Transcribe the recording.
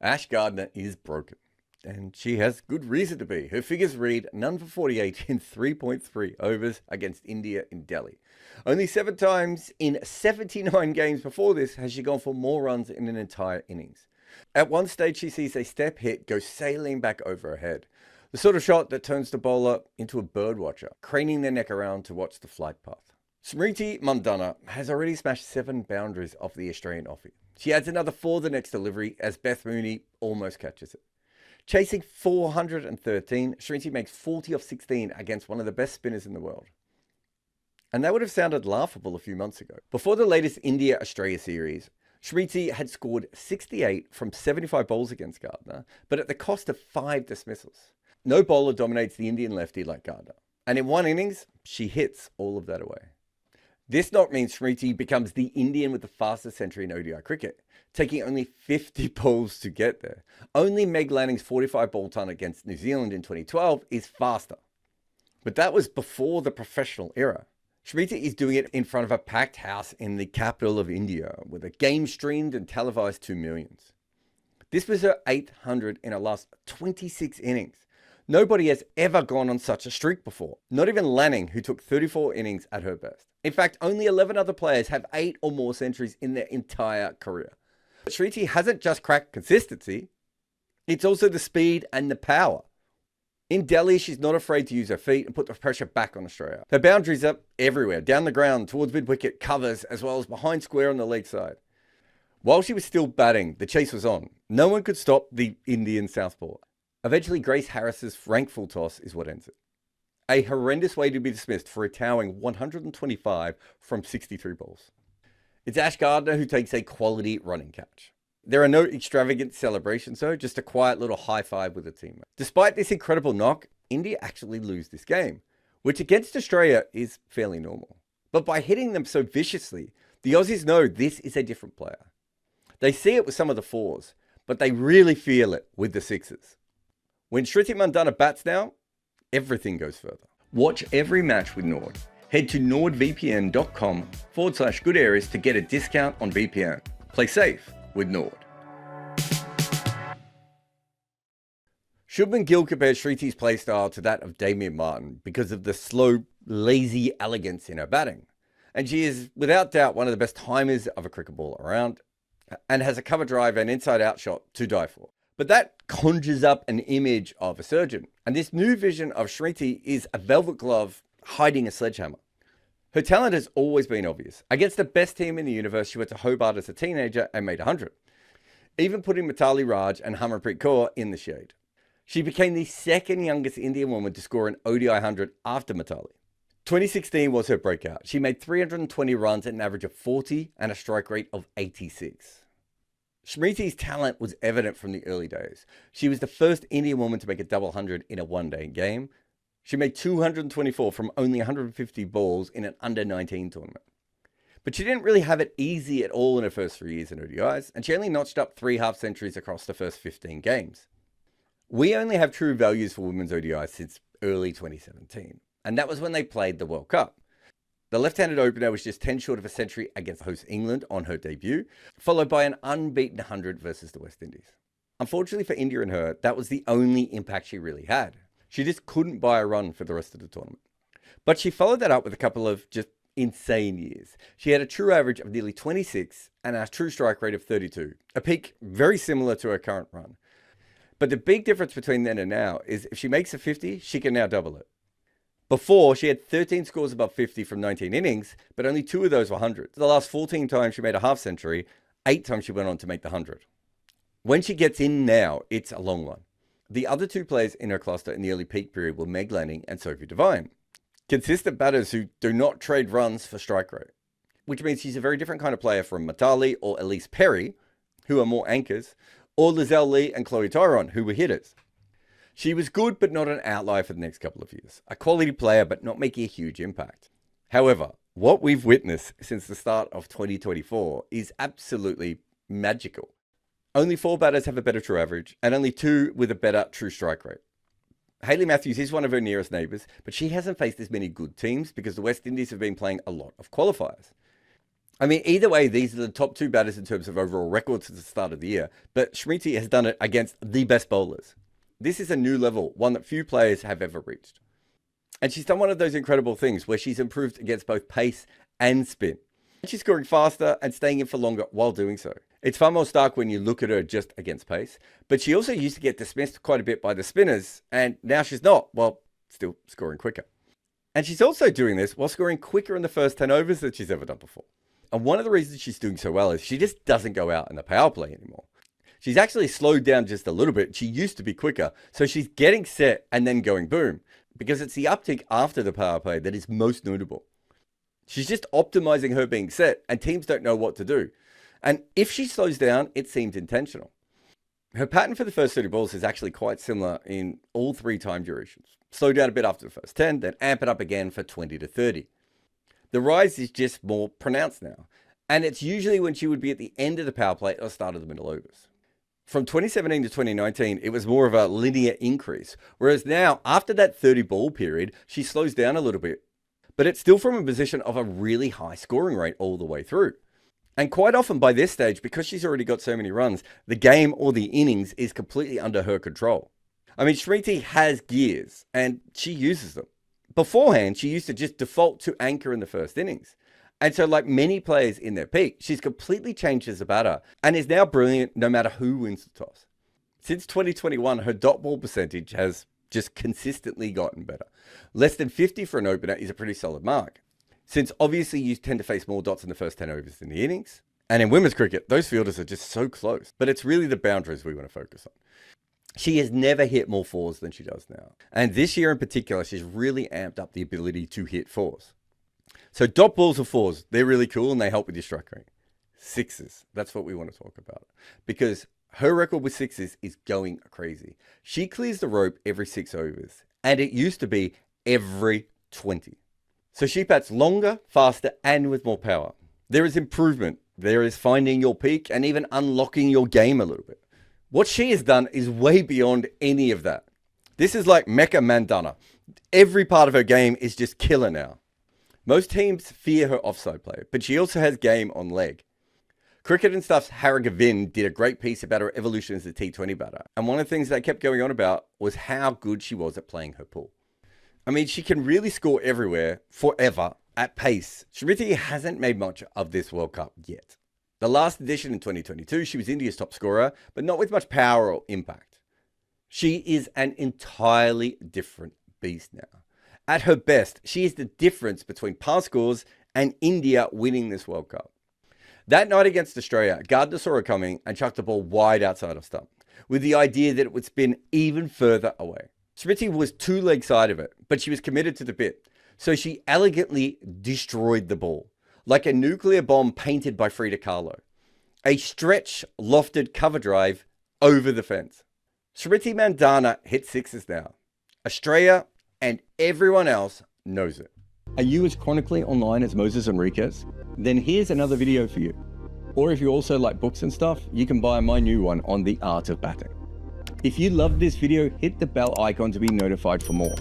Ash Gardner is broken, and she has good reason to be. Her figures read none for 48 in 3.3 overs against India in Delhi. Only 7 times in 79 games before this has she gone for more runs in an entire innings. At one stage, she sees a step hit go sailing back over her head. The sort of shot that turns the bowler into a birdwatcher, craning their neck around to watch the flight path. Smriti Mandhana has already smashed 7 boundaries off the Australian offie. She adds another 4 the next delivery as Beth Mooney almost catches it. Chasing 413, Smriti makes 40 off 16 against one of the best spinners in the world. And that would have sounded laughable a few months ago. Before the latest India-Australia series, Smriti had scored 68 from 75 bowls against Gardner, but at the cost of 5 dismissals. No bowler dominates the Indian lefty like Gardner. And in one innings, she hits all of that away. This knock means Smriti becomes the Indian with the fastest century in ODI cricket, taking only 50 bowls to get there. Only Meg Lanning's 45 ball ton against New Zealand in 2012 is faster. But that was before the professional era. Smriti is doing it in front of a packed house in the capital of India, with a game streamed and televised to millions. This was her 800 in her last 26 innings. Nobody has ever gone on such a streak before. Not even Lanning, who took 34 innings at her best. In fact, only 11 other players have 8 or more centuries in their entire career. But Smriti hasn't just cracked consistency, it's also the speed and the power. In Delhi, she's not afraid to use her feet and put the pressure back on Australia. Her boundaries are everywhere, down the ground, towards mid-wicket, covers, as well as behind square on the leg side. While she was still batting, the chase was on. No one could stop the Indian southpaw. Eventually, Grace Harris's frankful toss is what ends it. A horrendous way to be dismissed for a towering 125 from 63 balls. It's Ash Gardner who takes a quality running catch. There are no extravagant celebrations though, just a quiet little high five with a teammate. Despite this incredible knock, India actually lose this game, which against Australia is fairly normal. But by hitting them so viciously, the Aussies know this is a different player. They see it with some of the 4s, but they really feel it with the 6s. When Smriti Mandhana bats now, everything goes further. Watch every match with Nord. Head to nordvpn.com/good areas to get a discount on VPN. Play safe with Nord. Shubman Gill compared Shriti's playstyle to that of Damien Martin because of the slow, lazy elegance in her batting. And she is, without doubt, one of the best timers of a cricket ball around and has a cover drive and inside-out shot to die for. But that conjures up an image of a surgeon. And this new vision of Smriti is a velvet glove hiding a sledgehammer. Her talent has always been obvious. Against the best team in the universe, she went to Hobart as a teenager and made 100. Even putting Mitali Raj and Harmanpreet Kaur in the shade. She became the second youngest Indian woman to score an ODI 100 after Mitali. 2016 was her breakout. She made 320 runs at an average of 40 and a strike rate of 86. Smriti's talent was evident from the early days. She was the first Indian woman to make a double 100 in a one-day game. She made 224 from only 150 balls in an under-19 tournament. But she didn't really have it easy at all in her first 3 years in ODIs, and she only notched up 3 half-centuries across the first 15 games. We only have true values for women's ODIs since early 2017, and that was when they played the World Cup. The left-handed opener was just 10 short of a century against host England on her debut, followed by an unbeaten 100 versus the West Indies. Unfortunately for India and her, that was the only impact she really had. She just couldn't buy a run for the rest of the tournament. But she followed that up with a couple of just insane years. She had a true average of nearly 26 and a true strike rate of 32, a peak very similar to her current run. But the big difference between then and now is if she makes a 50, she can now double it. Before, she had 13 scores above 50 from 19 innings, but only 2 of those were 100s. The last 14 times she made a half century, 8 times she went on to make the 100. When she gets in now, it's a long one. The other 2 players in her cluster in the early peak period were Meg Lanning and Sophie Devine. Consistent batters who do not trade runs for strike rate, which means she's a very different kind of player from Mitali or Elise Perry, who are more anchors, or Lizelle Lee and Chloe Tyron, who were hitters. She was good, but not an outlier for the next couple of years. A quality player, but not making a huge impact. However, what we've witnessed since the start of 2024 is absolutely magical. Only 4 batters have a better true average, and only 2 with a better true strike rate. Hayley Matthews is one of her nearest neighbours, but she hasn't faced as many good teams because the West Indies have been playing a lot of qualifiers. I mean, either way, these are the top two batters in terms of overall records at the start of the year, but Smriti has done it against the best bowlers. This is a new level, one that few players have ever reached. And she's done one of those incredible things where she's improved against both pace and spin. She's scoring faster and staying in for longer while doing so. It's far more stark when you look at her just against pace, but she also used to get dismissed quite a bit by the spinners, and now she's not, well, still scoring quicker. And she's also doing this while scoring quicker in the first 10 overs than she's ever done before. And one of the reasons she's doing so well is she just doesn't go out in the power play anymore. She's actually slowed down just a little bit. She used to be quicker, so she's getting set and then going boom, because it's the uptick after the power play that is most notable. She's just optimizing her being set, and teams don't know what to do. And if she slows down, it seems intentional. Her pattern for the first 30 balls is actually quite similar in all three time durations. Slow down a bit after the first 10, then amp it up again for 20 to 30. The rise is just more pronounced now, and it's usually when she would be at the end of the power play or start of the middle overs. From 2017 to 2019, it was more of a linear increase, whereas now, after that 30 ball period, she slows down a little bit. But it's still from a position of a really high scoring rate all the way through. And quite often by this stage, because she's already got so many runs, the game or the innings is completely under her control. I mean, Smriti has gears, and she uses them. Beforehand, she used to just default to anchor in the first innings. And so like many players in their peak, she's completely changed as a batter and is now brilliant no matter who wins the toss. Since 2021, her dot ball percentage has just consistently gotten better. Less than 50 for an opener is a pretty solid mark, since obviously you tend to face more dots in the first 10 overs than the innings. And in women's cricket, those fielders are just so close. But it's really the boundaries we want to focus on. She has never hit more fours than she does now. And this year in particular, she's really amped up the ability to hit fours. So dot balls are fours. They're really cool and they help with your strike rate. Sixes, that's what we want to talk about. Because her record with sixes is going crazy. She clears the rope every 6 overs. And it used to be every 20. So she bats longer, faster, and with more power. There is improvement. There is finding your peak and even unlocking your game a little bit. What she has done is way beyond any of that. This is like Smriti Mandhana. Every part of her game is just killer now. Most teams fear her offside play, but she also has game on leg. Cricket and Stuff's Harry Gavin did a great piece about her evolution as a T20 batter. And one of the things they kept going on about was how good she was at playing her pull. I mean, she can really score everywhere, forever, at pace. Smriti hasn't made much of this World Cup yet. The last edition in 2022, she was India's top scorer, but not with much power or impact. She is an entirely different beast now. At her best, she is the difference between past scores and India winning this World Cup. That night against Australia, Gardner saw her coming and chucked the ball wide outside of stump, with the idea that it would spin even further away. Smriti was too leg side of it, but she was committed to the bit, so she elegantly destroyed the ball, like a nuclear bomb painted by Frida Kahlo. A stretch, lofted cover drive over the fence. Smriti Mandhana hits sixes now. Australia and everyone else knows it. Are you as chronically online as Moses Enriquez? Then here's another video for you. Or if you also like books and stuff, you can buy my new one on the art of batting. If you loved this video, hit the bell icon to be notified for more.